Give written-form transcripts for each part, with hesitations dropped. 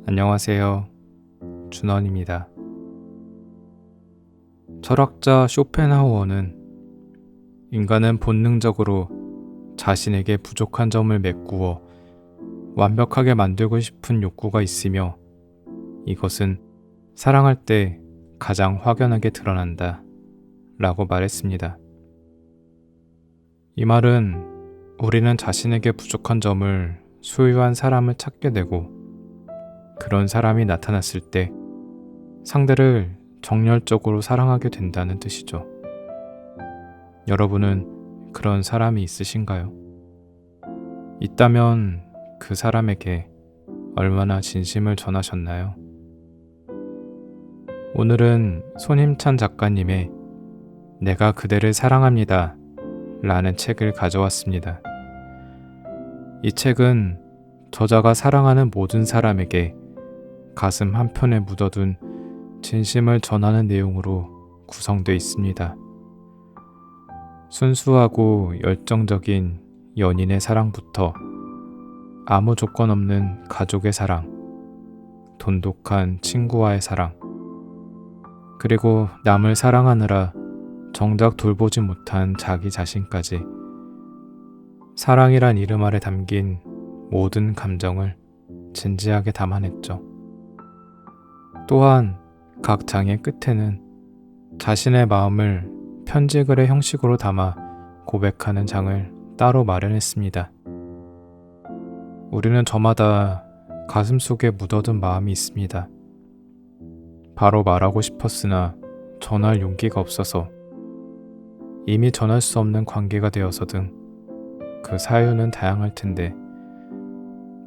안녕하세요. 준원입니다. 철학자 쇼펜하우어는 인간은 본능적으로 자신에게 부족한 점을 메꾸어 완벽하게 만들고 싶은 욕구가 있으며 이것은 사랑할 때 가장 확연하게 드러난다 라고 말했습니다. 이 말은 우리는 자신에게 부족한 점을 소유한 사람을 찾게 되고 그런 사람이 나타났을 때 상대를 정열적으로 사랑하게 된다는 뜻이죠. 여러분은 그런 사람이 있으신가요? 있다면 그 사람에게 얼마나 진심을 전하셨나요? 오늘은 손힘찬 작가님의 내가 그대를 사랑합니다 라는 책을 가져왔습니다. 이 책은 저자가 사랑하는 모든 사람에게 가슴 한편에 묻어둔 진심을 전하는 내용으로 구성되어 있습니다. 순수하고 열정적인 연인의 사랑부터 아무 조건 없는 가족의 사랑, 돈독한 친구와의 사랑, 그리고 남을 사랑하느라 정작 돌보지 못한 자기 자신까지 사랑이란 이름 아래 담긴 모든 감정을 진지하게 담아냈죠. 또한 각 장의 끝에는 자신의 마음을 편지글의 형식으로 담아 고백하는 장을 따로 마련했습니다. 우리는 저마다 가슴속에 묻어둔 마음이 있습니다. 바로 말하고 싶었으나 전할 용기가 없어서 이미 전할 수 없는 관계가 되어서 등 그 사유는 다양할 텐데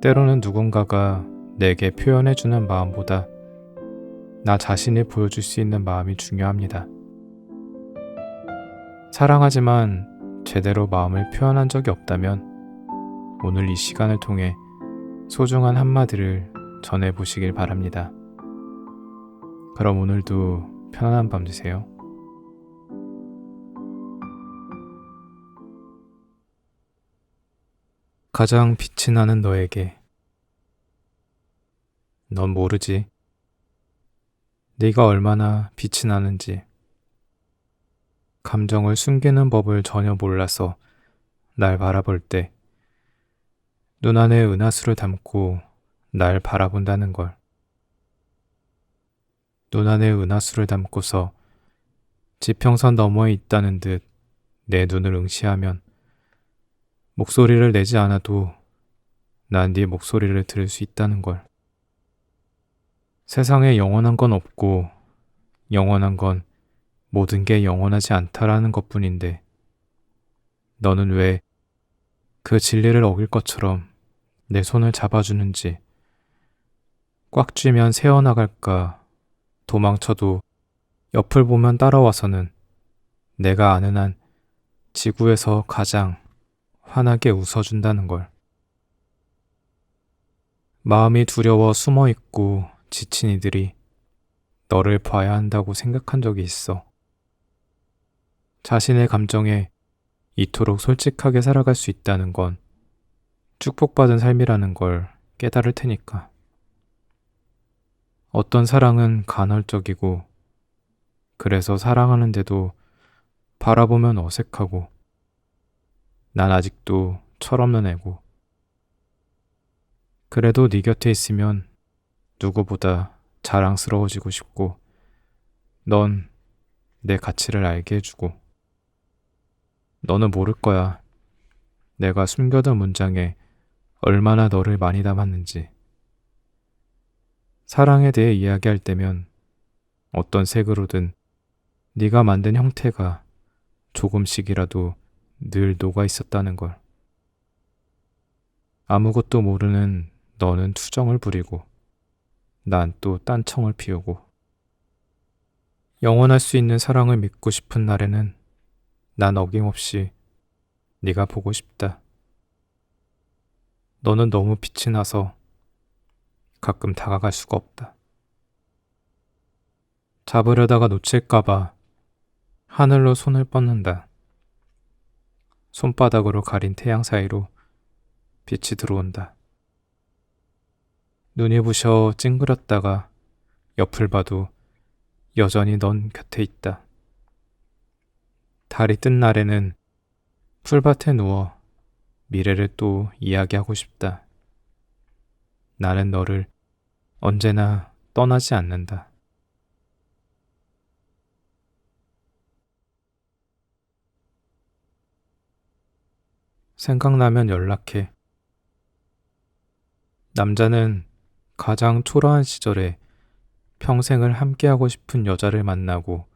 때로는 누군가가 내게 표현해주는 마음보다 나 자신이 보여줄 수 있는 마음이 중요합니다. 사랑하지만 제대로 마음을 표현한 적이 없다면 오늘 이 시간을 통해 소중한 한마디를 전해보시길 바랍니다. 그럼 오늘도 편안한 밤 되세요. 가장 빛이 나는 너에게 넌 모르지. 네가 얼마나 빛이 나는지. 감정을 숨기는 법을 전혀 몰라서 날 바라볼 때 눈 안에 은하수를 담고 날 바라본다는 걸. 눈 안에 은하수를 담고서 지평선 너머에 있다는 듯 내 눈을 응시하면 목소리를 내지 않아도 난 네 목소리를 들을 수 있다는 걸. 세상에 영원한 건 없고 영원한 건 모든 게 영원하지 않다라는 것뿐인데 너는 왜 그 진리를 어길 것처럼 내 손을 잡아주는지. 꽉 쥐면 새어나갈까 도망쳐도 옆을 보면 따라와서는 내가 아는 한 지구에서 가장 환하게 웃어준다는 걸. 마음이 두려워 숨어있고 지친 이들이 너를 봐야 한다고 생각한 적이 있어. 자신의 감정에 이토록 솔직하게 살아갈 수 있다는 건 축복받은 삶이라는 걸 깨달을 테니까. 어떤 사랑은 간헐적이고 그래서 사랑하는데도 바라보면 어색하고 난 아직도 철없는 애고 그래도 네 곁에 있으면 누구보다 자랑스러워지고 싶고 넌 내 가치를 알게 해주고 너는 모를 거야. 내가 숨겨둔 문장에 얼마나 너를 많이 담았는지. 사랑에 대해 이야기할 때면 어떤 색으로든 네가 만든 형태가 조금씩이라도 늘 녹아 있었다는 걸. 아무것도 모르는 너는 투정을 부리고 난 또 딴청을 피우고 영원할 수 있는 사랑을 믿고 싶은 날에는 난 어김없이 네가 보고 싶다. 너는 너무 빛이 나서 가끔 다가갈 수가 없다. 잡으려다가 놓칠까봐 하늘로 손을 뻗는다. 손바닥으로 가린 태양 사이로 빛이 들어온다. 눈이 부셔 찡그렸다가 옆을 봐도 여전히 넌 곁에 있다. 달이 뜬 날에는 풀밭에 누워 미래를 또 이야기하고 싶다. 나는 너를 언제나 떠나지 않는다. 생각나면 연락해. 남자는 가장 초라한 시절에 평생을 함께하고 싶은 여자를 만나고,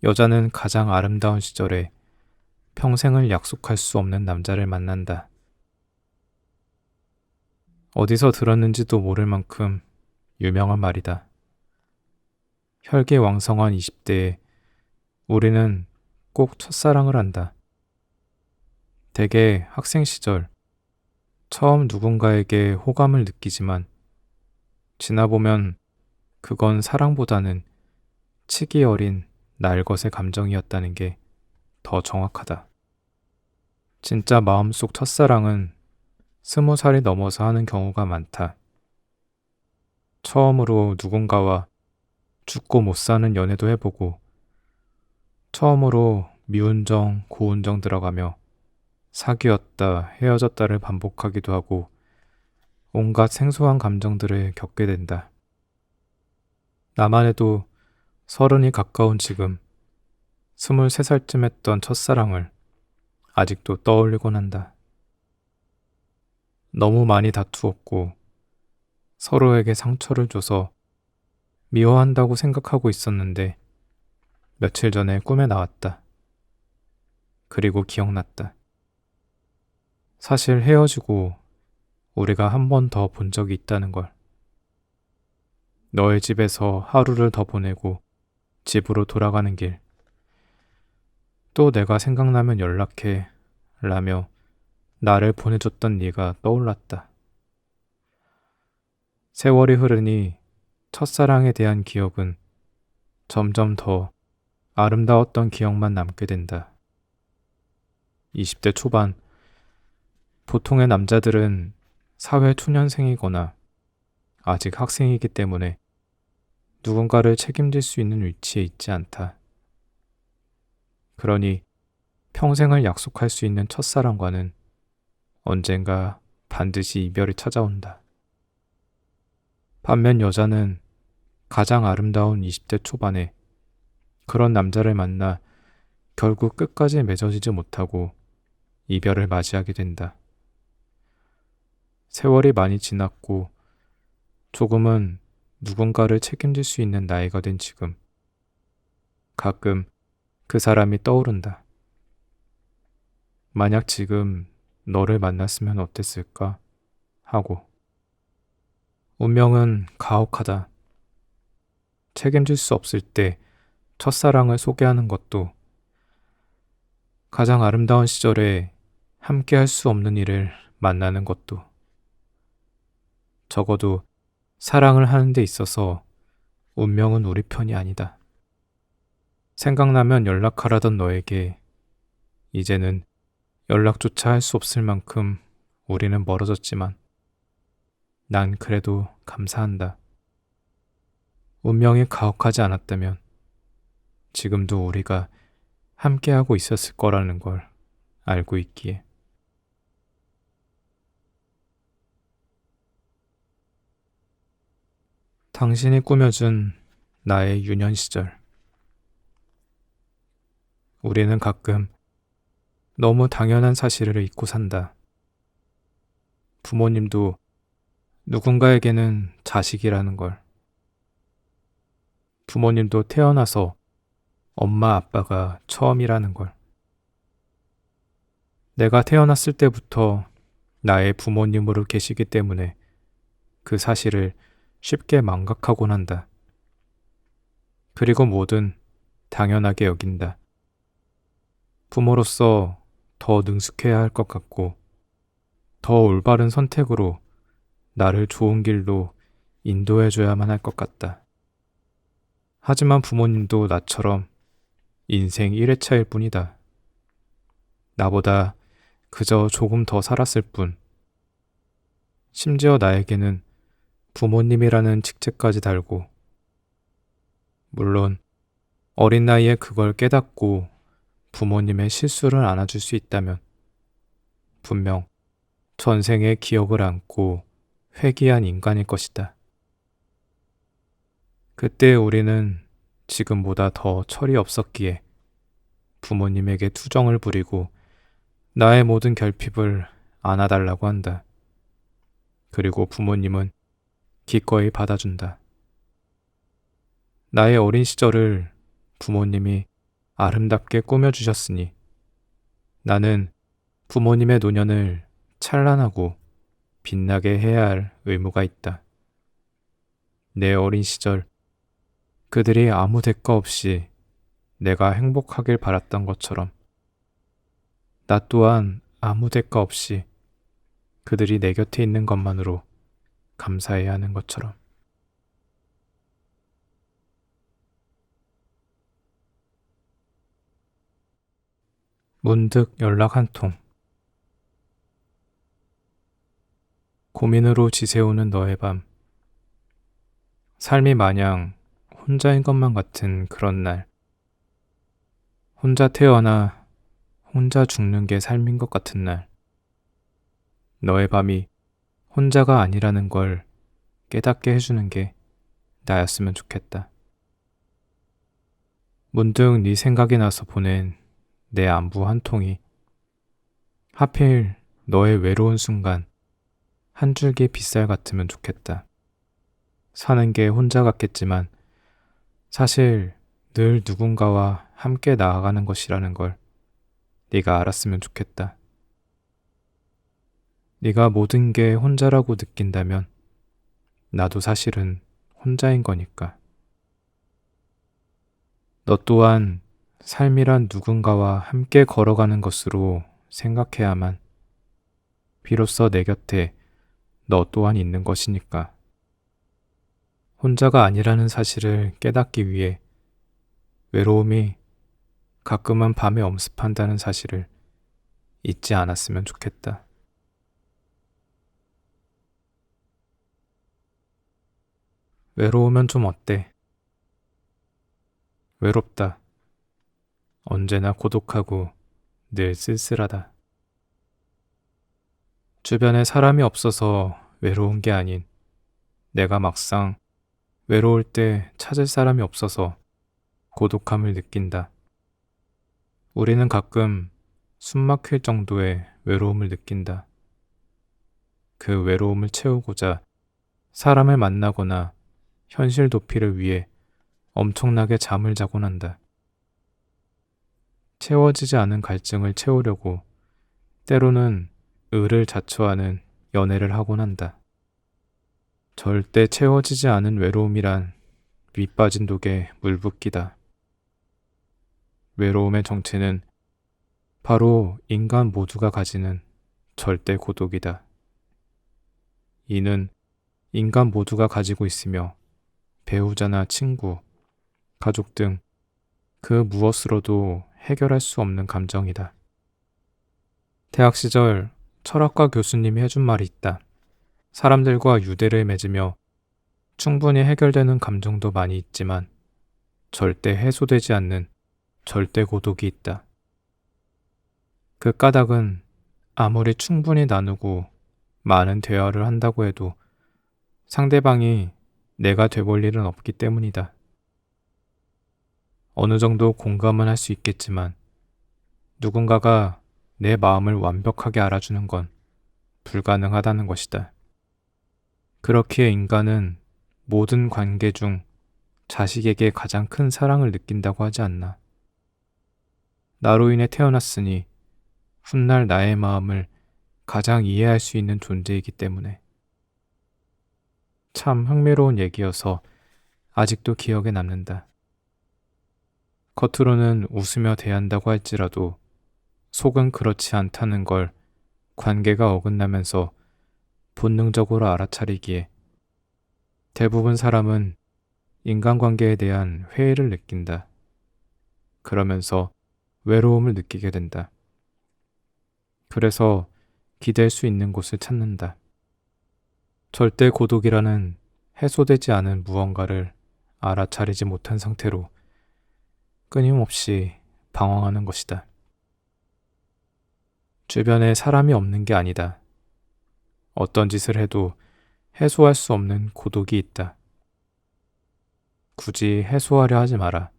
여자는 가장 아름다운 시절에 평생을 약속할 수 없는 남자를 만난다. 어디서 들었는지도 모를 만큼 유명한 말이다. 혈기왕성한 20대에 우리는 꼭 첫사랑을 한다. 대개 학생 시절 처음 누군가에게 호감을 느끼지만 지나보면 그건 사랑보다는 치기 어린 날것의 감정이었다는 게 더 정확하다. 진짜 마음속 첫사랑은 20살이 넘어서 하는 경우가 많다. 처음으로 누군가와 죽고 못 사는 연애도 해보고, 처음으로 미운정, 고운정 들어가며 사귀었다, 헤어졌다를 반복하기도 하고 온갖 생소한 감정들을 겪게 된다. 나만 해도 30이 가까운 지금 23살쯤 했던 첫사랑을 아직도 떠올리곤 한다. 너무 많이 다투었고 서로에게 상처를 줘서 미워한다고 생각하고 있었는데 며칠 전에 꿈에 나왔다. 그리고 기억났다. 사실 헤어지고 우리가 한 번 더 본 적이 있다는 걸. 너의 집에서 하루를 더 보내고 집으로 돌아가는 길. 또 내가 생각나면 연락해 라며 나를 보내줬던 네가 떠올랐다. 세월이 흐르니 첫사랑에 대한 기억은 점점 더 아름다웠던 기억만 남게 된다. 20대 초반, 보통의 남자들은 사회 초년생이거나 아직 학생이기 때문에 누군가를 책임질 수 있는 위치에 있지 않다. 그러니 평생을 약속할 수 있는 첫사랑과는 언젠가 반드시 이별이 찾아온다. 반면 여자는 가장 아름다운 20대 초반에 그런 남자를 만나 결국 끝까지 맺어지지 못하고 이별을 맞이하게 된다. 세월이 많이 지났고 조금은 누군가를 책임질 수 있는 나이가 된 지금, 가끔 그 사람이 떠오른다. 만약 지금 너를 만났으면 어땠을까 하고. 운명은 가혹하다. 책임질 수 없을 때 첫사랑을 소개하는 것도, 가장 아름다운 시절에 함께 할 수 없는 일을 만나는 것도, 적어도 사랑을 하는 데 있어서 운명은 우리 편이 아니다. 생각나면 연락하라던 너에게 이제는 연락조차 할 수 없을 만큼 우리는 멀어졌지만 난 그래도 감사한다. 운명이 가혹하지 않았다면 지금도 우리가 함께하고 있었을 거라는 걸 알고 있기에. 당신이 꾸며준 나의 유년 시절. 우리는 가끔 너무 당연한 사실을 잊고 산다. 부모님도 누군가에게는 자식이라는 걸. 부모님도 태어나서 엄마 아빠가 처음이라는 걸. 내가 태어났을 때부터 나의 부모님으로 계시기 때문에 그 사실을 쉽게 망각하곤 한다. 그리고 뭐든 당연하게 여긴다. 부모로서 더 능숙해야 할 것 같고, 더 올바른 선택으로 나를 좋은 길로 인도해줘야만 할 것 같다. 하지만 부모님도 나처럼 인생 1회차일 뿐이다. 나보다 그저 조금 더 살았을 뿐. 심지어 나에게는 부모님이라는 직책까지 달고, 물론 어린 나이에 그걸 깨닫고 부모님의 실수를 안아줄 수 있다면 분명 전생의 기억을 안고 회귀한 인간일 것이다. 그때 우리는 지금보다 더 철이 없었기에 부모님에게 투정을 부리고 나의 모든 결핍을 안아달라고 한다. 그리고 부모님은 기꺼이 받아준다. 나의 어린 시절을 부모님이 아름답게 꾸며주셨으니 나는 부모님의 노년을 찬란하고 빛나게 해야 할 의무가 있다. 내 어린 시절 그들이 아무 대가 없이 내가 행복하길 바랐던 것처럼 나 또한 아무 대가 없이 그들이 내 곁에 있는 것만으로 감사해야 하는 것처럼. 문득 연락 한 통. 고민으로 지새우는 너의 밤. 삶이 마냥 혼자인 것만 같은 그런 날. 혼자 태어나 혼자 죽는 게 삶인 것 같은 날. 너의 밤이 혼자가 아니라는 걸 깨닫게 해주는 게 나였으면 좋겠다. 문득 네 생각이 나서 보낸 내 안부 한 통이 하필 너의 외로운 순간 한 줄기 빗살 같으면 좋겠다. 사는 게 혼자 같겠지만 사실 늘 누군가와 함께 나아가는 것이라는 걸 네가 알았으면 좋겠다. 네가 모든 게 혼자라고 느낀다면 나도 사실은 혼자인 거니까. 너 또한 삶이란 누군가와 함께 걸어가는 것으로 생각해야만 비로소 내 곁에 너 또한 있는 것이니까. 혼자가 아니라는 사실을 깨닫기 위해 외로움이 가끔은 밤에 엄습한다는 사실을 잊지 않았으면 좋겠다. 외로우면 좀 어때? 외롭다. 언제나 고독하고 늘 쓸쓸하다. 주변에 사람이 없어서 외로운 게 아닌 내가 막상 외로울 때 찾을 사람이 없어서 고독함을 느낀다. 우리는 가끔 숨 막힐 정도의 외로움을 느낀다. 그 외로움을 채우고자 사람을 만나거나 현실 도피를 위해 엄청나게 잠을 자곤 한다. 채워지지 않은 갈증을 채우려고 때로는 의를 자초하는 연애를 하곤 한다. 절대 채워지지 않은 외로움이란 밑빠진 독에 물 붓기다. 외로움의 정체는 바로 인간 모두가 가지는 절대 고독이다. 이는 인간 모두가 가지고 있으며 배우자나 친구, 가족 등 그 무엇으로도 해결할 수 없는 감정이다. 대학 시절 철학과 교수님이 해준 말이 있다. 사람들과 유대를 맺으며 충분히 해결되는 감정도 많이 있지만 절대 해소되지 않는 절대 고독이 있다. 그 까닭은 아무리 충분히 나누고 많은 대화를 한다고 해도 상대방이 내가 돼볼 일은 없기 때문이다. 어느 정도 공감은 할 수 있겠지만 누군가가 내 마음을 완벽하게 알아주는 건 불가능하다는 것이다. 그렇기에 인간은 모든 관계 중 자식에게 가장 큰 사랑을 느낀다고 하지 않나. 나로 인해 태어났으니 훗날 나의 마음을 가장 이해할 수 있는 존재이기 때문에. 참 흥미로운 얘기여서 아직도 기억에 남는다. 겉으로는 웃으며 대한다고 할지라도 속은 그렇지 않다는 걸 관계가 어긋나면서 본능적으로 알아차리기에 대부분 사람은 인간관계에 대한 회의를 느낀다. 그러면서 외로움을 느끼게 된다. 그래서 기댈 수 있는 곳을 찾는다. 절대 고독이라는 해소되지 않은 무언가를 알아차리지 못한 상태로 끊임없이 방황하는 것이다. 주변에 사람이 없는 게 아니다. 어떤 짓을 해도 해소할 수 없는 고독이 있다. 굳이 해소하려 하지 마라.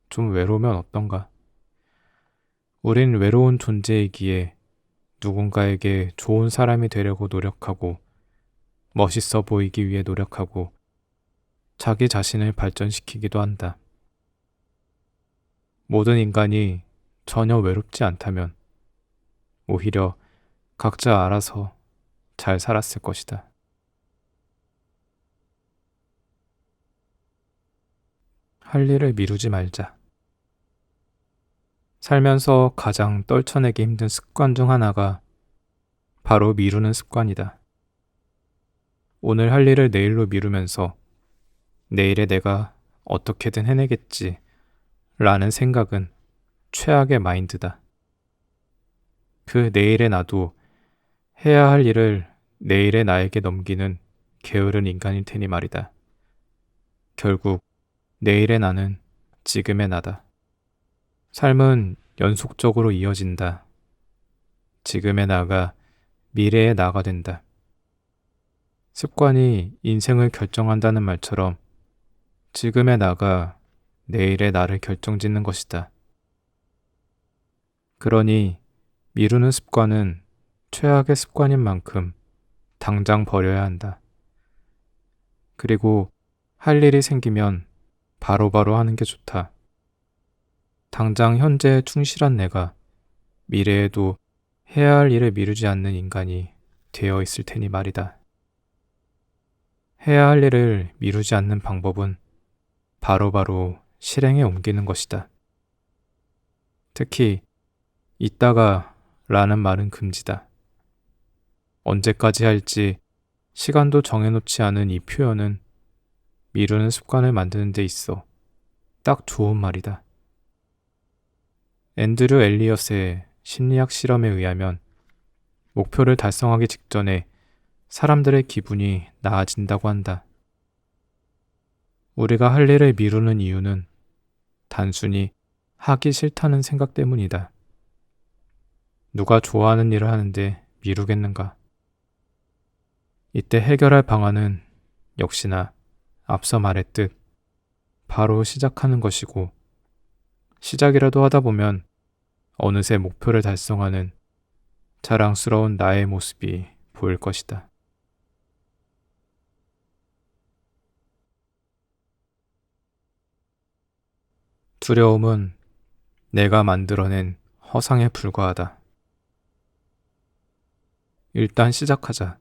좀 외로우면 어떤가? 우린 외로운 존재이기에 누군가에게 좋은 사람이 되려고 노력하고 멋있어 보이기 위해 노력하고 자기 자신을 발전시키기도 한다. 모든 인간이 전혀 외롭지 않다면 오히려 각자 알아서 잘 살았을 것이다. 할 일을 미루지 말자. 살면서 가장 떨쳐내기 힘든 습관 중 하나가 바로 미루는 습관이다. 오늘 할 일을 내일로 미루면서 내일에 내가 어떻게든 해내겠지 라는 생각은 최악의 마인드다. 그 내일의 나도 해야 할 일을 내일의 나에게 넘기는 게으른 인간일 테니 말이다. 결국 내일의 나는 지금의 나다. 삶은 연속적으로 이어진다. 지금의 나가 미래의 나가 된다. 습관이 인생을 결정한다는 말처럼 지금의 나가 내일의 나를 결정짓는 것이다. 그러니 미루는 습관은 최악의 습관인 만큼 당장 버려야 한다. 그리고 할 일이 생기면 바로바로 하는 게 좋다. 당장 현재에 충실한 내가 미래에도 해야 할 일을 미루지 않는 인간이 되어 있을 테니 말이다. 해야 할 일을 미루지 않는 방법은 바로바로 실행에 옮기는 것이다. 특히 이따가 라는 말은 금지다. 언제까지 할지 시간도 정해놓지 않은 이 표현은 미루는 습관을 만드는 데 있어 딱 좋은 말이다. 앤드류 엘리엇의 심리학 실험에 의하면 목표를 달성하기 직전에 사람들의 기분이 나아진다고 한다. 우리가 할 일을 미루는 이유는 단순히 하기 싫다는 생각 때문이다. 누가 좋아하는 일을 하는데 미루겠는가? 이때 해결할 방안은 역시나 앞서 말했듯 바로 시작하는 것이고, 시작이라도 하다 보면 어느새 목표를 달성하는 자랑스러운 나의 모습이 보일 것이다. 두려움은 내가 만들어낸 허상에 불과하다. 일단 시작하자.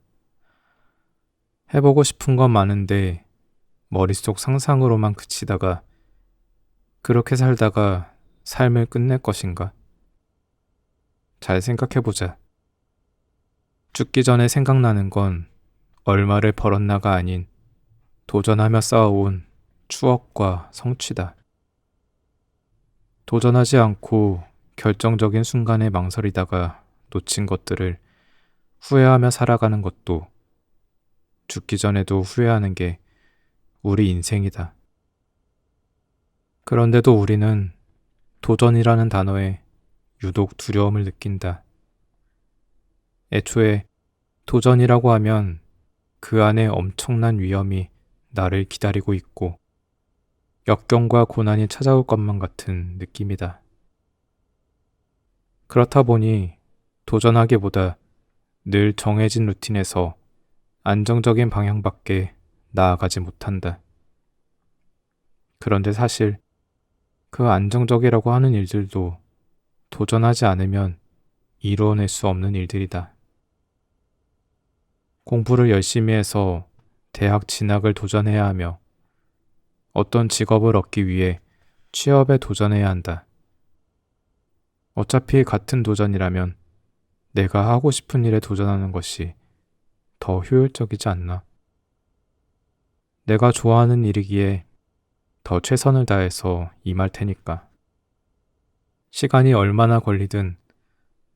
해보고 싶은 건 많은데 머릿속 상상으로만 그치다가 그렇게 살다가 삶을 끝낼 것인가? 잘 생각해보자. 죽기 전에 생각나는 건 얼마를 벌었나가 아닌 도전하며 쌓아온 추억과 성취다. 도전하지 않고 결정적인 순간에 망설이다가 놓친 것들을 후회하며 살아가는 것도 죽기 전에도 후회하는 게 우리 인생이다. 그런데도 우리는 도전이라는 단어에 유독 두려움을 느낀다. 애초에 도전이라고 하면 그 안에 엄청난 위험이 나를 기다리고 있고 역경과 고난이 찾아올 것만 같은 느낌이다. 그렇다 보니 도전하기보다 늘 정해진 루틴에서 안정적인 방향밖에 나아가지 못한다. 그런데 사실 그 안정적이라고 하는 일들도 도전하지 않으면 이루어낼 수 없는 일들이다. 공부를 열심히 해서 대학 진학을 도전해야 하며 어떤 직업을 얻기 위해 취업에 도전해야 한다. 어차피 같은 도전이라면 내가 하고 싶은 일에 도전하는 것이 더 효율적이지 않나? 내가 좋아하는 일이기에 더 최선을 다해서 임할 테니까. 시간이 얼마나 걸리든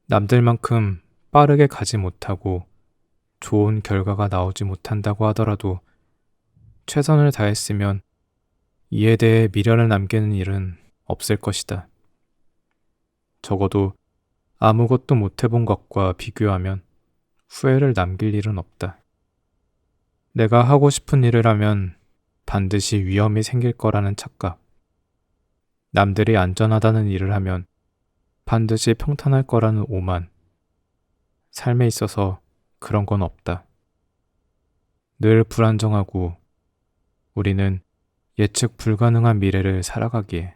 남들만큼 빠르게 가지 못하고 좋은 결과가 나오지 못한다고 하더라도 최선을 다했으면 이에 대해 미련을 남기는 일은 없을 것이다. 적어도 아무것도 못해본 것과 비교하면 후회를 남길 일은 없다. 내가 하고 싶은 일을 하면 반드시 위험이 생길 거라는 착각. 남들이 안전하다는 일을 하면 반드시 평탄할 거라는 오만. 삶에 있어서 그런 건 없다. 늘 불안정하고 우리는 예측 불가능한 미래를 살아가기에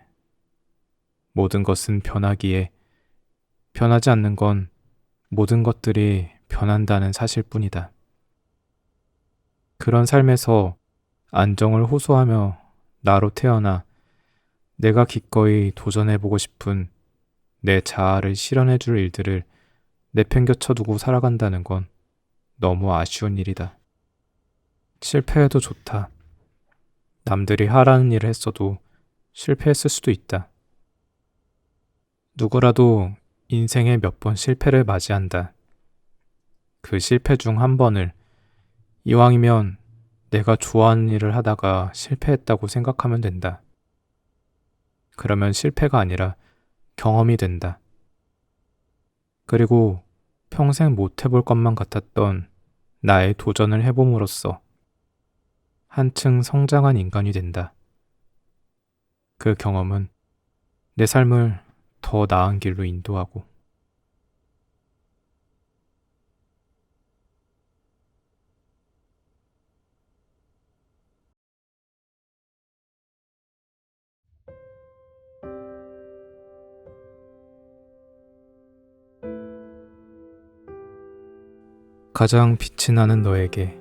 모든 것은 변하기에 변하지 않는 건 모든 것들이 변한다는 사실 뿐이다. 그런 삶에서 안정을 호소하며 나로 태어나 내가 기꺼이 도전해보고 싶은 내 자아를 실현해줄 일들을 내팽겨쳐 두고 살아간다는 건 너무 아쉬운 일이다. 실패해도 좋다. 남들이 하라는 일을 했어도 실패했을 수도 있다. 누구라도 인생에 몇 번 실패를 맞이한다. 그 실패 중 한 번을 이왕이면 내가 좋아하는 일을 하다가 실패했다고 생각하면 된다. 그러면 실패가 아니라 경험이 된다. 그리고 평생 못 해볼 것만 같았던 나의 도전을 해봄으로써 한층 성장한 인간이 된다. 그 경험은 내 삶을 더 나은 길로 인도하고 가장 빛이 나는 너에게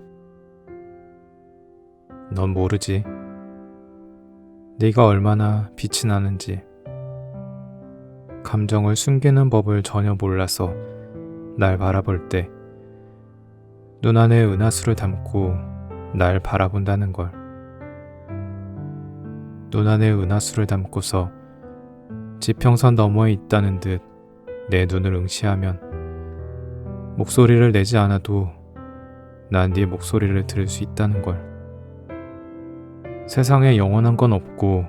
넌 모르지. 네가 얼마나 빛이 나는지. 감정을 숨기는 법을 전혀 몰라서 날 바라볼 때 눈 안에 은하수를 담고 날 바라본다는 걸. 눈 안에 은하수를 담고서 지평선 너머에 있다는 듯 내 눈을 응시하면 목소리를 내지 않아도 난 네 목소리를 들을 수 있다는 걸. 세상에 영원한 건 없고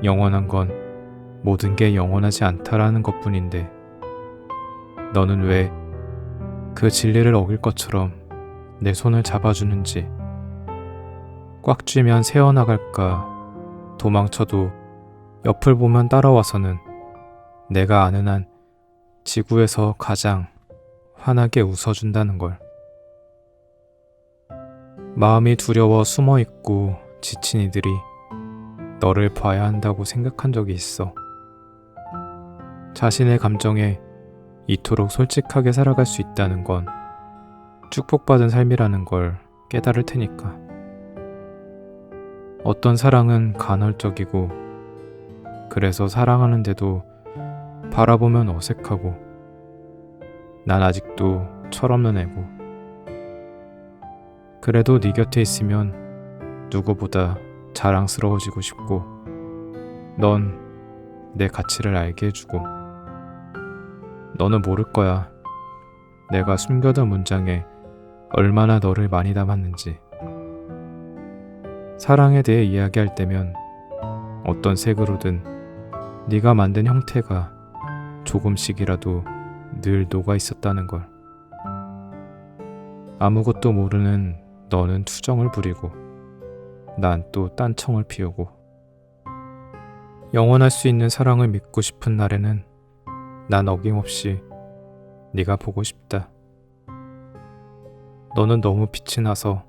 영원한 건 모든 게 영원하지 않다라는 것뿐인데 너는 왜 그 진리를 어길 것처럼 내 손을 잡아주는지. 꽉 쥐면 새어나갈까 도망쳐도 옆을 보면 따라와서는 내가 아는 한 지구에서 가장 환하게 웃어준다는 걸. 마음이 두려워 숨어있고 지친 이들이 너를 봐야 한다고 생각한 적이 있어. 자신의 감정에 이토록 솔직하게 살아갈 수 있다는 건 축복받은 삶이라는 걸 깨달을 테니까. 어떤 사랑은 간헐적이고 그래서 사랑하는데도 바라보면 어색하고 난 아직도 철없는 애고 그래도 네 곁에 있으면 누구보다 자랑스러워지고 싶고 넌 내 가치를 알게 해주고 너는 모를 거야. 내가 숨겨둔 문장에 얼마나 너를 많이 담았는지. 사랑에 대해 이야기할 때면 어떤 색으로든 네가 만든 형태가 조금씩이라도 늘 녹아 있었다는 걸. 아무것도 모르는 너는 투정을 부리고 난 또 딴청을 피우고. 영원할 수 있는 사랑을 믿고 싶은 날에는 난 어김없이 네가 보고 싶다. 너는 너무 빛이 나서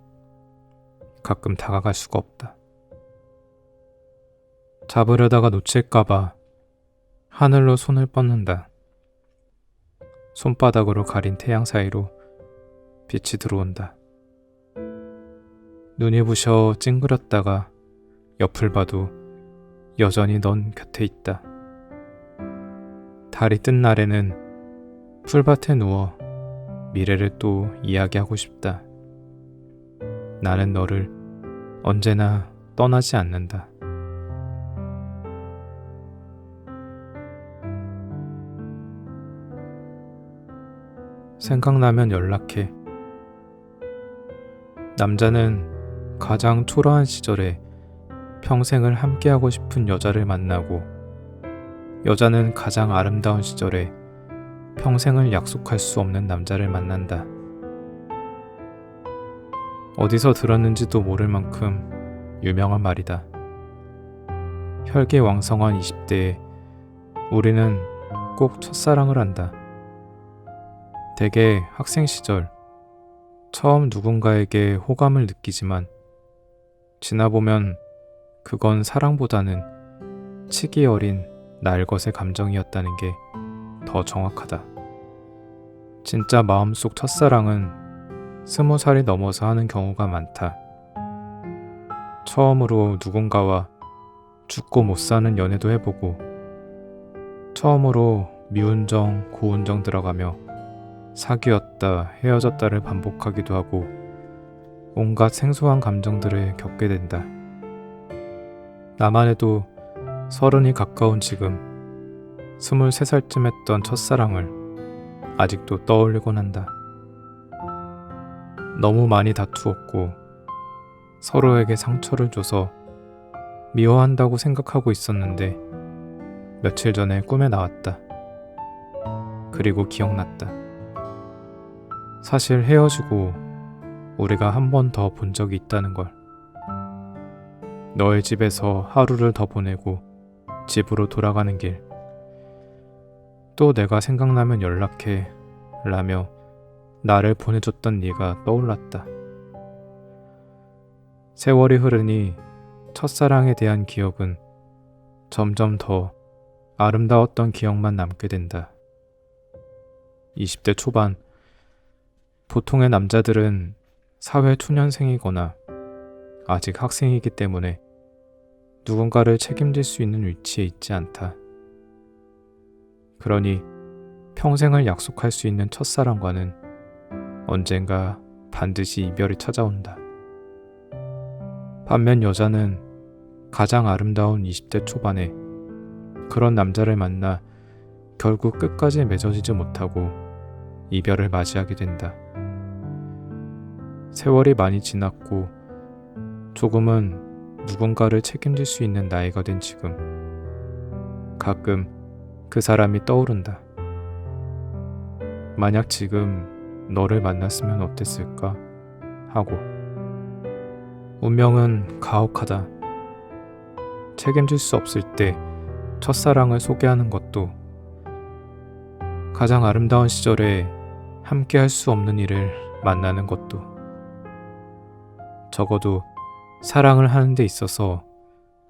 가끔 다가갈 수가 없다. 잡으려다가 놓칠까봐 하늘로 손을 뻗는다. 손바닥으로 가린 태양 사이로 빛이 들어온다. 눈이 부셔 찡그렸다가 옆을 봐도 여전히 넌 곁에 있다. 달이 뜬 날에는 풀밭에 누워 미래를 또 이야기하고 싶다. 나는 너를 언제나 떠나지 않는다. 생각나면 연락해. 남자는 가장 초라한 시절에 평생을 함께하고 싶은 여자를 만나고, 여자는 가장 아름다운 시절에 평생을 약속할 수 없는 남자를 만난다. 어디서 들었는지도 모를 만큼 유명한 말이다. 혈기왕성한 20대에 우리는 꼭 첫사랑을 한다. 대개 학생 시절 처음 누군가에게 호감을 느끼지만 지나보면 그건 사랑보다는 치기 어린 날것의 감정이었다는 게 더 정확하다. 진짜 마음속 첫사랑은 20살이 넘어서 하는 경우가 많다. 처음으로 누군가와 죽고 못 사는 연애도 해보고, 처음으로 미운정, 고운정 들어가며 사귀었다, 헤어졌다를 반복하기도 하고 온갖 생소한 감정들을 겪게 된다. 나만 해도 30이 가까운 지금 23살쯤 했던 첫사랑을 아직도 떠올리곤 한다. 너무 많이 다투었고 서로에게 상처를 줘서 미워한다고 생각하고 있었는데 며칠 전에 꿈에 나왔다. 그리고 기억났다. 사실 헤어지고 우리가 한 번 더 본 적이 있다는 걸. 너의 집에서 하루를 더 보내고 집으로 돌아가는 길. 또 내가 생각나면 연락해 라며 나를 보내줬던 네가 떠올랐다. 세월이 흐르니 첫사랑에 대한 기억은 점점 더 아름다웠던 기억만 남게 된다. 20대 초반, 보통의 남자들은 사회 초년생이거나 아직 학생이기 때문에 누군가를 책임질 수 있는 위치에 있지 않다. 그러니 평생을 약속할 수 있는 첫사랑과는 언젠가 반드시 이별이 찾아온다. 반면 여자는 가장 아름다운 20대 초반에 그런 남자를 만나 결국 끝까지 맺어지지 못하고 이별을 맞이하게 된다. 세월이 많이 지났고 조금은 누군가를 책임질 수 있는 나이가 된 지금, 가끔 그 사람이 떠오른다. 만약 지금 너를 만났으면 어땠을까 하고. 운명은 가혹하다. 책임질 수 없을 때 첫사랑을 소개하는 것도, 가장 아름다운 시절에 함께 할 수 없는 이를 만나는 것도, 적어도 사랑을 하는 데 있어서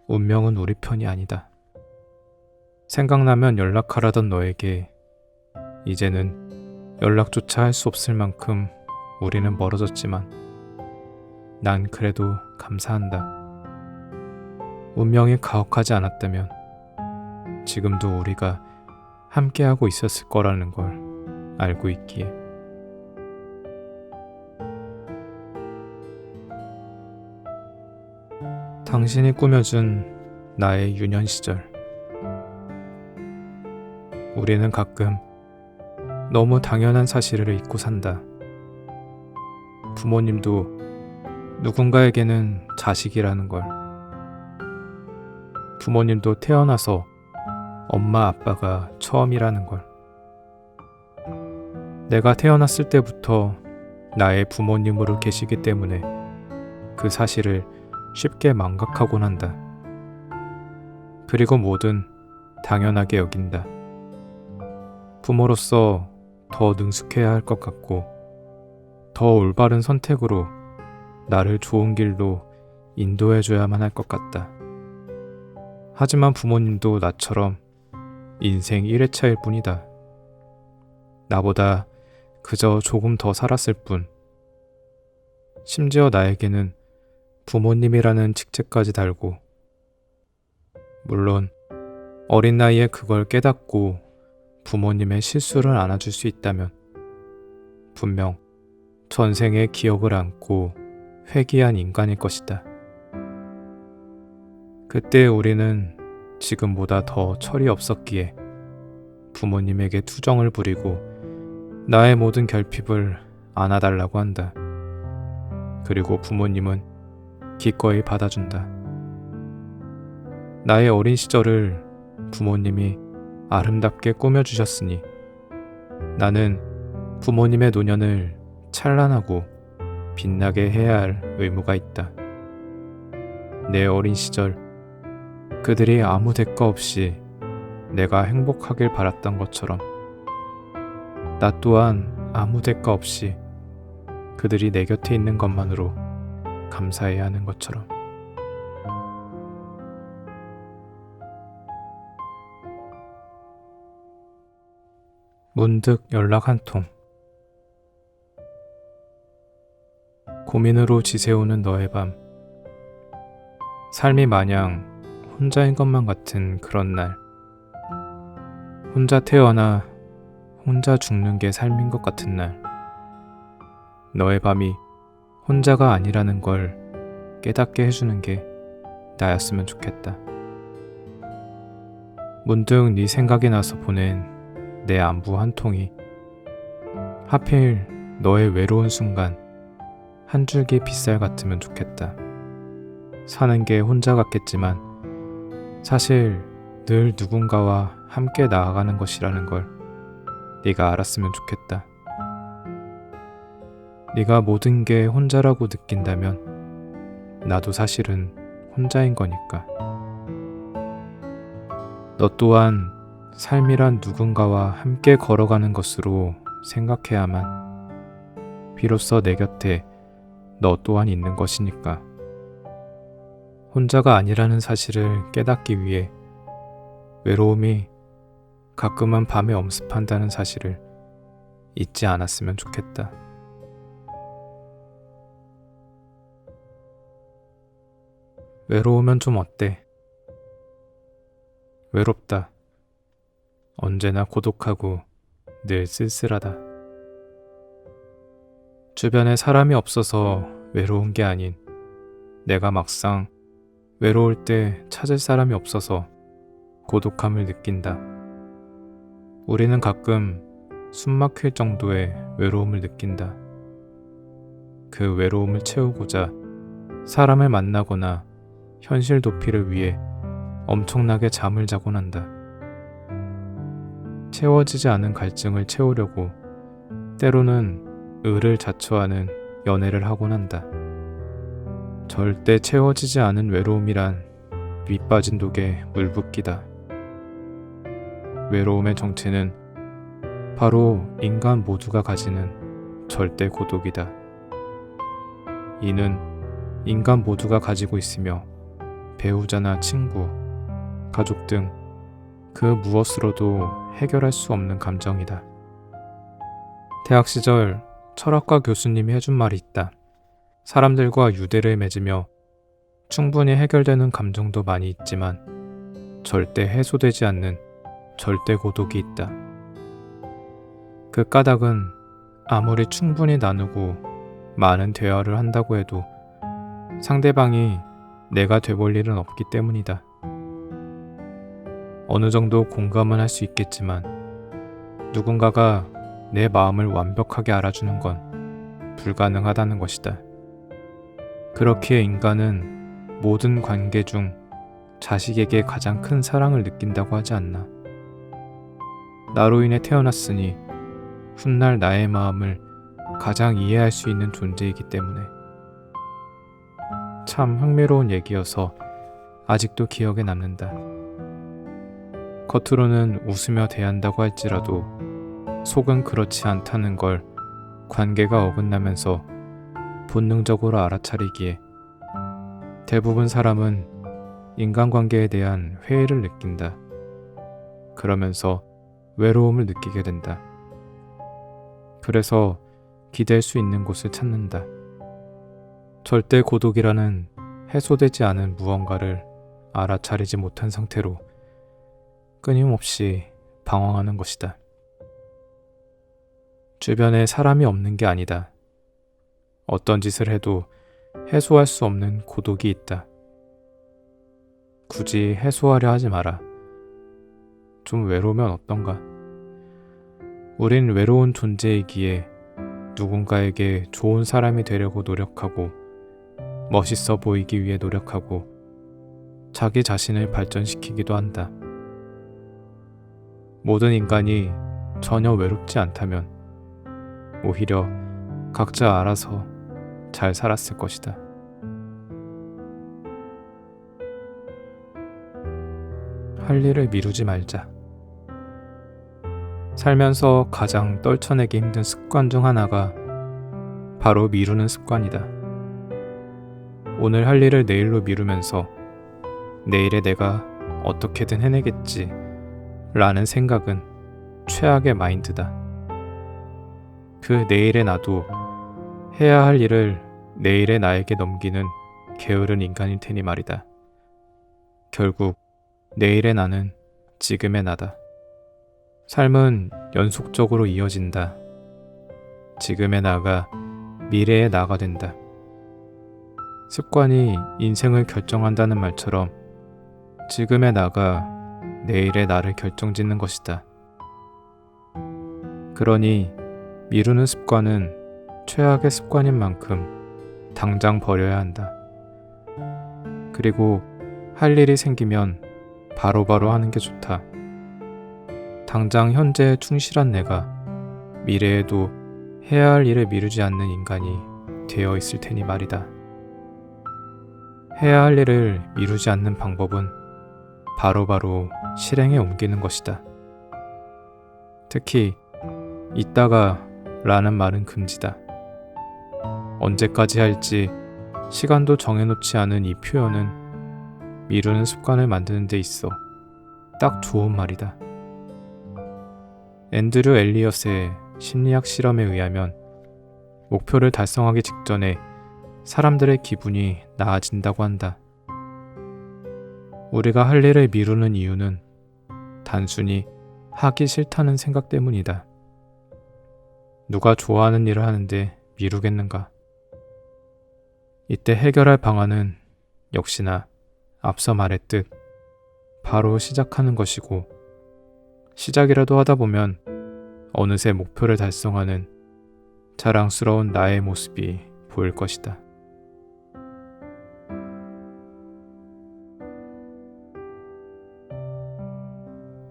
운명은 우리 편이 아니다. 생각나면 연락하라던 너에게 이제는 연락조차 할 수 없을 만큼 우리는 멀어졌지만 난 그래도 감사한다. 운명이 가혹하지 않았다면 지금도 우리가 함께하고 있었을 거라는 걸 알고 있기에. 당신이 꾸며준 나의 유년 시절. 우리는 가끔 너무 당연한 사실을 잊고 산다. 부모님도 누군가에게는 자식이라는 걸. 부모님도 태어나서 엄마 아빠가 처음이라는 걸. 내가 태어났을 때부터 나의 부모님으로 계시기 때문에 그 사실을 쉽게 망각하곤 한다. 그리고 뭐든 당연하게 여긴다. 부모로서 더 능숙해야 할 것 같고 더 올바른 선택으로 나를 좋은 길로 인도해줘야만 할 것 같다. 하지만 부모님도 나처럼 인생 1회차일 뿐이다. 나보다 그저 조금 더 살았을 뿐. 심지어 나에게는 부모님이라는 직책까지 달고, 물론 어린 나이에 그걸 깨닫고 부모님의 실수를 안아줄 수 있다면 분명 전생의 기억을 안고 회귀한 인간일 것이다. 그때 우리는 지금보다 더 철이 없었기에 부모님에게 투정을 부리고 나의 모든 결핍을 안아달라고 한다. 그리고 부모님은 기꺼이 받아준다. 나의 어린 시절을 부모님이 아름답게 꾸며주셨으니 나는 부모님의 노년을 찬란하고 빛나게 해야 할 의무가 있다. 내 어린 시절 그들이 아무 대가 없이 내가 행복하길 바랐던 것처럼 나 또한 아무 대가 없이 그들이 내 곁에 있는 것만으로 감사해야 하는 것처럼. 문득 연락 한 통. 고민으로 지새우는 너의 밤. 삶이 마냥 혼자인 것만 같은 그런 날. 혼자 태어나 혼자 죽는 게 삶인 것 같은 날. 너의 밤이 혼자가 아니라는 걸 깨닫게 해주는 게 나였으면 좋겠다. 문득 네 생각이 나서 보낸 내 안부 한 통이 하필 너의 외로운 순간 한 줄기 빗살 같으면 좋겠다. 사는 게 혼자 같겠지만 사실 늘 누군가와 함께 나아가는 것이라는 걸 네가 알았으면 좋겠다. 네가 모든 게 혼자라고 느낀다면 나도 사실은 혼자인 거니까. 너 또한 삶이란 누군가와 함께 걸어가는 것으로 생각해야만 비로소 내 곁에 너 또한 있는 것이니까. 혼자가 아니라는 사실을 깨닫기 위해 외로움이 가끔은 밤에 엄습한다는 사실을 잊지 않았으면 좋겠다. 외로우면 좀 어때? 외롭다. 언제나 고독하고 늘 쓸쓸하다. 주변에 사람이 없어서 외로운 게 아닌 내가 막상 외로울 때 찾을 사람이 없어서 고독함을 느낀다. 우리는 가끔 숨 막힐 정도의 외로움을 느낀다. 그 외로움을 채우고자 사람을 만나거나 현실 도피를 위해 엄청나게 잠을 자곤 한다. 채워지지 않은 갈증을 채우려고 때로는 을을 자처하는 연애를 하곤 한다. 절대 채워지지 않은 외로움이란 밑빠진 독에 물 붓기다. 외로움의 정체는 바로 인간 모두가 가지는 절대 고독이다. 이는 인간 모두가 가지고 있으며 배우자나 친구, 가족 등 그 무엇으로도 해결할 수 없는 감정이다. 대학 시절 철학과 교수님이 해준 말이 있다. 사람들과 유대를 맺으며 충분히 해결되는 감정도 많이 있지만 절대 해소되지 않는 절대 고독이 있다. 그 까닭은 아무리 충분히 나누고 많은 대화를 한다고 해도 상대방이 내가 돼볼 일은 없기 때문이다. 어느 정도 공감은 할 수 있겠지만 누군가가 내 마음을 완벽하게 알아주는 건 불가능하다는 것이다. 그렇기에 인간은 모든 관계 중 자식에게 가장 큰 사랑을 느낀다고 하지 않나. 나로 인해 태어났으니 훗날 나의 마음을 가장 이해할 수 있는 존재이기 때문에. 참 흥미로운 얘기여서 아직도 기억에 남는다. 겉으로는 웃으며 대한다고 할지라도 속은 그렇지 않다는 걸 관계가 어긋나면서 본능적으로 알아차리기에 대부분 사람은 인간관계에 대한 회의를 느낀다. 그러면서 외로움을 느끼게 된다. 그래서 기댈 수 있는 곳을 찾는다. 절대 고독이라는 해소되지 않은 무언가를 알아차리지 못한 상태로 끊임없이 방황하는 것이다. 주변에 사람이 없는 게 아니다. 어떤 짓을 해도 해소할 수 없는 고독이 있다. 굳이 해소하려 하지 마라. 좀 외로우면 어떤가? 우린 외로운 존재이기에 누군가에게 좋은 사람이 되려고 노력하고 멋있어 보이기 위해 노력하고 자기 자신을 발전시키기도 한다. 모든 인간이 전혀 외롭지 않다면 오히려 각자 알아서 잘 살았을 것이다. 할 일을 미루지 말자. 살면서 가장 떨쳐내기 힘든 습관 중 하나가 바로 미루는 습관이다. 오늘 할 일을 내일로 미루면서 내일에 내가 어떻게든 해내겠지 라는 생각은 최악의 마인드다. 그 내일의 나도 해야 할 일을 내일의 나에게 넘기는 게으른 인간일 테니 말이다. 결국 내일의 나는 지금의 나다. 삶은 연속적으로 이어진다. 지금의 나가 미래의 나가 된다. 습관이 인생을 결정한다는 말처럼 지금의 나가 내일의 나를 결정짓는 것이다. 그러니 미루는 습관은 최악의 습관인 만큼 당장 버려야 한다. 그리고 할 일이 생기면 바로바로 하는 게 좋다. 당장 현재에 충실한 내가 미래에도 해야 할 일을 미루지 않는 인간이 되어 있을 테니 말이다. 해야 할 일을 미루지 않는 방법은 바로바로 실행에 옮기는 것이다. 특히 이따가 라는 말은 금지다. 언제까지 할지 시간도 정해놓지 않은 이 표현은 미루는 습관을 만드는 데 있어 딱 좋은 말이다. 앤드류 엘리엇의 심리학 실험에 의하면 목표를 달성하기 직전에 사람들의 기분이 나아진다고 한다. 우리가 할 일을 미루는 이유는 단순히 하기 싫다는 생각 때문이다. 누가 좋아하는 일을 하는데 미루겠는가? 이때 해결할 방안은 역시나 앞서 말했듯 바로 시작하는 것이고, 시작이라도 하다 보면 어느새 목표를 달성하는 자랑스러운 나의 모습이 보일 것이다.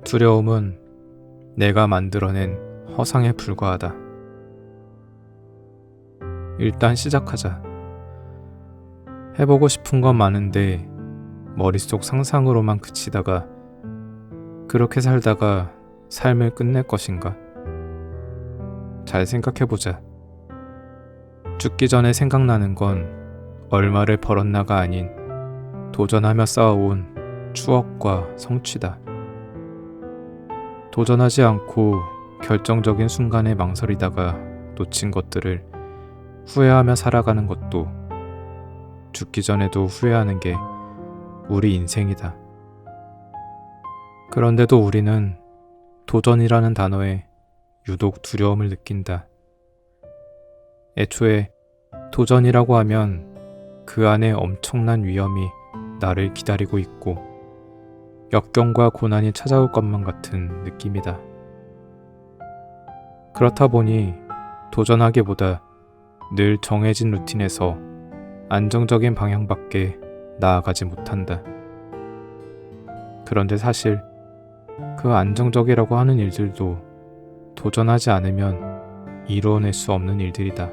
두려움은 내가 만들어낸 허상에 불과하다. 일단 시작하자. 해보고 싶은 건 많은데 머릿속 상상으로만 그치다가 그렇게 살다가 삶을 끝낼 것인가? 잘 생각해보자. 죽기 전에 생각나는 건 얼마를 벌었나가 아닌 도전하며 쌓아온 추억과 성취다. 도전하지 않고 결정적인 순간에 망설이다가 놓친 것들을 후회하며 살아가는 것도 죽기 전에도 후회하는 게 우리 인생이다. 그런데도 우리는 도전이라는 단어에 유독 두려움을 느낀다. 애초에 도전이라고 하면 그 안에 엄청난 위험이 나를 기다리고 있고 역경과 고난이 찾아올 것만 같은 느낌이다. 그렇다 보니 도전하기보다 늘 정해진 루틴에서 안정적인 방향밖에 나아가지 못한다. 그런데 사실 그 안정적이라고 하는 일들도 도전하지 않으면 이루어낼 수 없는 일들이다.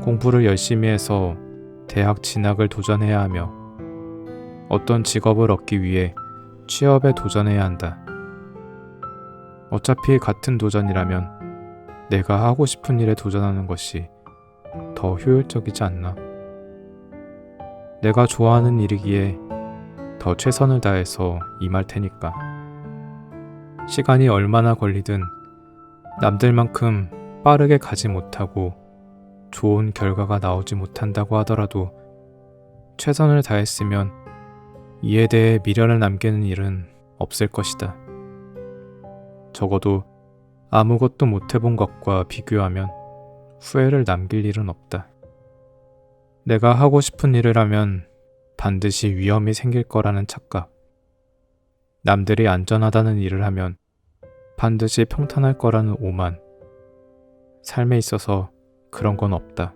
공부를 열심히 해서 대학 진학을 도전해야 하며 어떤 직업을 얻기 위해 취업에 도전해야 한다. 어차피 같은 도전이라면 내가 하고 싶은 일에 도전하는 것이 더 효율적이지 않나? 내가 좋아하는 일이기에 더 최선을 다해서 임할 테니까. 시간이 얼마나 걸리든 남들만큼 빠르게 가지 못하고 좋은 결과가 나오지 못한다고 하더라도 최선을 다했으면 이에 대해 미련을 남기는 일은 없을 것이다. 적어도 아무것도 못해본 것과 비교하면 후회를 남길 일은 없다. 내가 하고 싶은 일을 하면 반드시 위험이 생길 거라는 착각, 남들이 안전하다는 일을 하면 반드시 평탄할 거라는 오만, 삶에 있어서 그런 건 없다.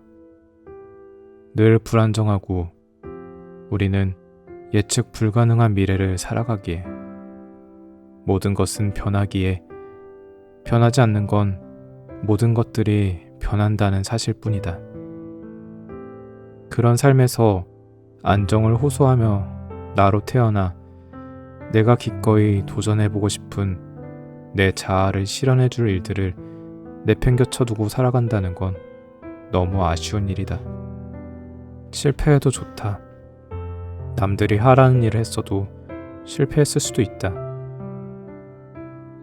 늘 불안정하고 우리는 예측 불가능한 미래를 살아가기에 모든 것은 변하기에 변하지 않는 건 모든 것들이 변한다는 사실뿐이다. 그런 삶에서 안정을 호소하며 나로 태어나 내가 기꺼이 도전해보고 싶은 내 자아를 실현해줄 일들을 내팽겨쳐 두고 살아간다는 건 너무 아쉬운 일이다. 실패해도 좋다. 남들이 하라는 일을 했어도 실패했을 수도 있다.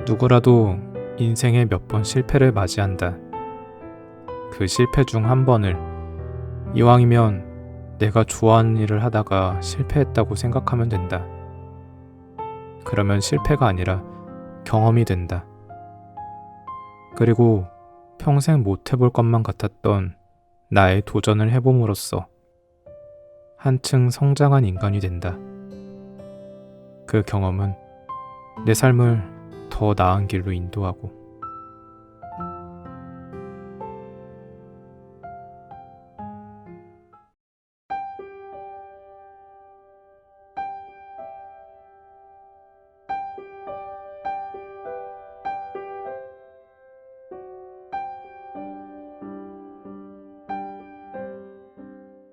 누구라도 인생에 몇 번 실패를 맞이한다. 그 실패 중 한 번을 이왕이면 내가 좋아하는 일을 하다가 실패했다고 생각하면 된다. 그러면 실패가 아니라 경험이 된다. 그리고 평생 못 해볼 것만 같았던 나의 도전을 해봄으로써 한층 성장한 인간이 된다. 그 경험은 내 삶을 더 나은 길로 인도하고